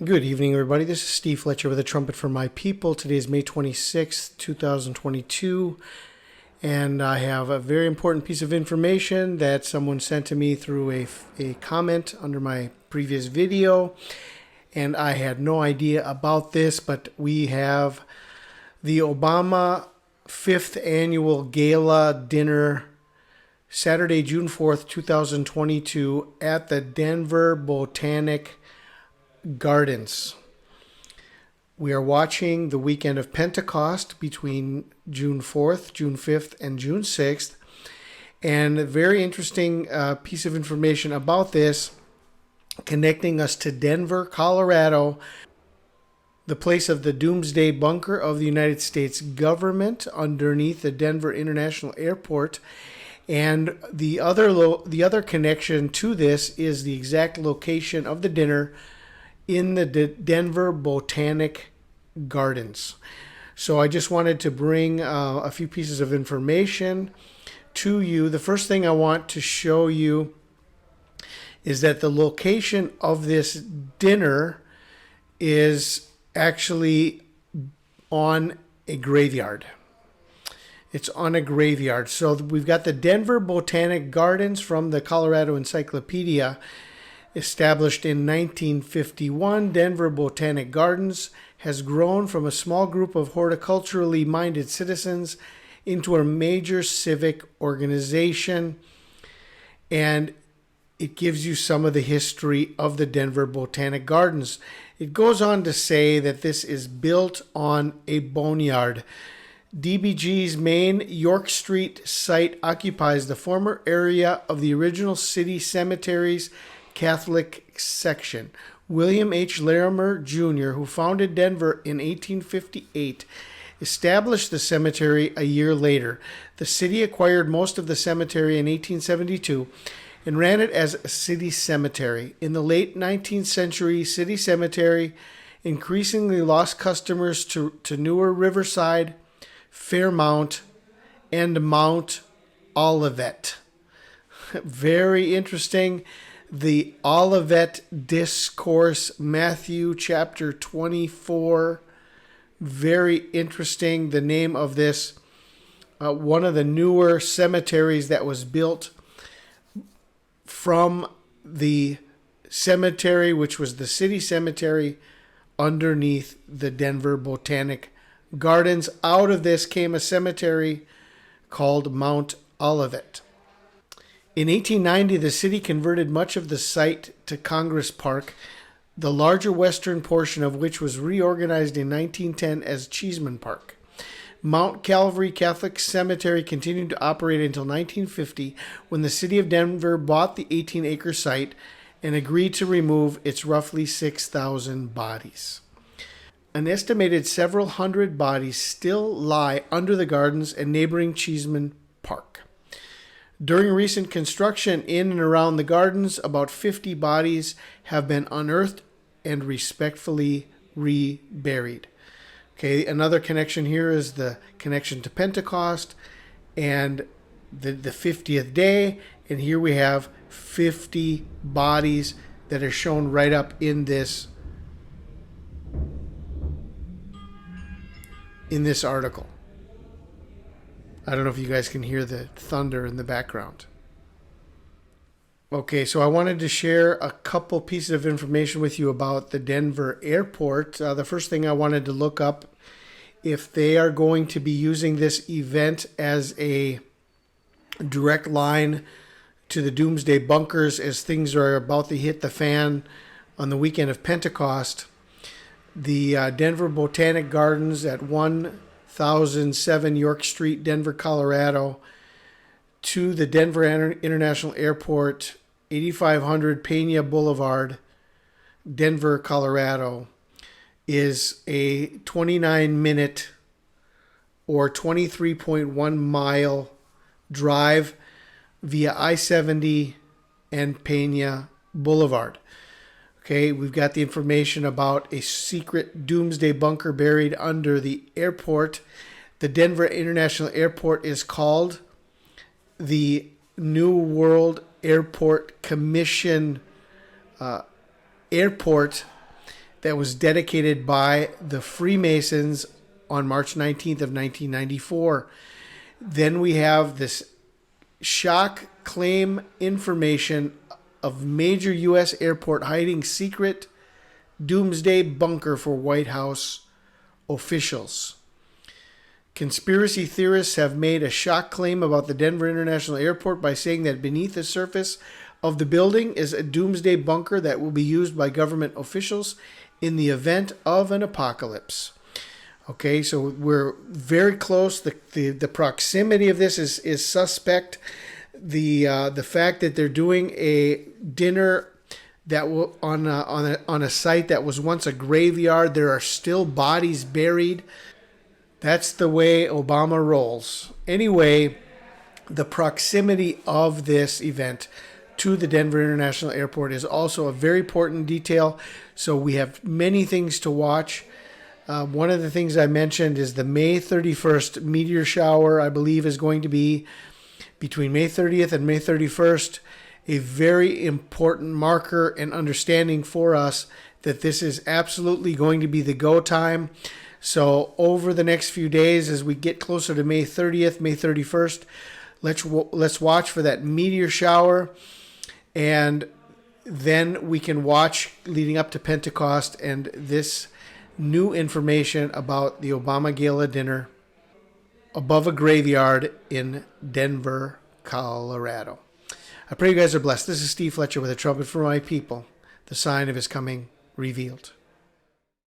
Good evening, everybody. This is Steve Fletcher with a trumpet for my people. Today is May 26th, 2022, and I have a very important piece of information that someone sent to me through a comment under my previous video, and I had no idea about this, but we have the Obama 5th Annual Gala Dinner Saturday, June 4th, 2022 at the Denver Botanic Gardens. We are watching the weekend of Pentecost between June 4th, June 5th, and June 6th. And a very interesting piece of information about this, connecting us to Denver, Colorado, the place of the Doomsday Bunker of the United States government underneath the Denver International Airport. And the other connection to this is the exact location of the dinner in the Denver Botanic Gardens. So I just wanted to bring a few pieces of information to you. The first thing I want to show you is that the location of this dinner is actually on a graveyard. It's on a graveyard. So we've got the Denver Botanic Gardens from the Colorado Encyclopedia. Established in 1951, Denver Botanic Gardens has grown from a small group of horticulturally minded citizens into a major civic organization. And it gives you some of the history of the Denver Botanic Gardens. It goes on to say that this is built on a boneyard. DBG's main York Street site occupies the former area of the original city cemetery's Catholic section. William H. Larimer Jr., who founded Denver in 1858, established the cemetery a year later. The city acquired most of the cemetery in 1872 and ran it as a city cemetery. In the late 19th century, City Cemetery increasingly lost customers to newer Riverside, Fairmount, and Mount Olivet. Very interesting. The Olivet Discourse, Matthew chapter 24. Very interesting. The name of this, one of the newer cemeteries that was built from the cemetery, which was the city cemetery underneath the Denver Botanic Gardens. Out of this came a cemetery called Mount Olivet. In 1890, the city converted much of the site to Congress Park, the larger western portion of which was reorganized in 1910 as Cheeseman Park. Mount Calvary Catholic Cemetery continued to operate until 1950, when the city of Denver bought the 18-acre site and agreed to remove its roughly 6,000 bodies. An estimated several hundred bodies still lie under the gardens and neighboring Cheeseman Park. During recent construction in and around the gardens, about 50 bodies have been unearthed and respectfully reburied. Okay, another connection here is the connection to Pentecost and the 50th day. And here we have 50 bodies that are shown right up in this article. I don't know if you guys can hear the thunder in the background. Okay, so I wanted to share a couple pieces of information with you about the Denver airport. The first thing I wanted to look up if they are going to be using this event as a direct line to the Doomsday Bunkers as things are about to hit the fan on the weekend of Pentecost. The Denver Botanic Gardens at 1007 York Street, Denver, Colorado, to the Denver International Airport, 8500 Pena Boulevard, Denver, Colorado, is a 29-minute or 23.1 mile drive via I-70 and Pena Boulevard. Okay, we've got the information about a secret doomsday bunker buried under the airport. The Denver International Airport is called the New World Airport Commission Airport. that was dedicated by the Freemasons on March 19th of 1994. Then we have this shock claim information of major U.S. airport hiding secret doomsday bunker for White House officials. Conspiracy theorists have made a shock claim about the Denver International Airport by saying that beneath the surface of the building is a doomsday bunker that will be used by government officials in the event of an apocalypse. Okay, so we're very close. The proximity of this is suspect. The fact that they're doing a dinner that will on a site that was once a graveyard, there are still bodies buried. That's the way Obama rolls. Anyway, the proximity of this event to the Denver International Airport is also a very important detail. So we have many things to watch. One of the things I mentioned is the May 31st meteor shower, I believe, is going to be between May 30th and May 31st, a very important marker and understanding for us that this is absolutely going to be the go time. So over the next few days, as we get closer to May 30th, May 31st, let's watch for that meteor shower, and then we can watch leading up to Pentecost and this new information about the Obama Gala dinner above a graveyard in Denver, Colorado. I pray you guys are blessed. This is Steve Fletcher with a trumpet for my people, the sign of his coming revealed.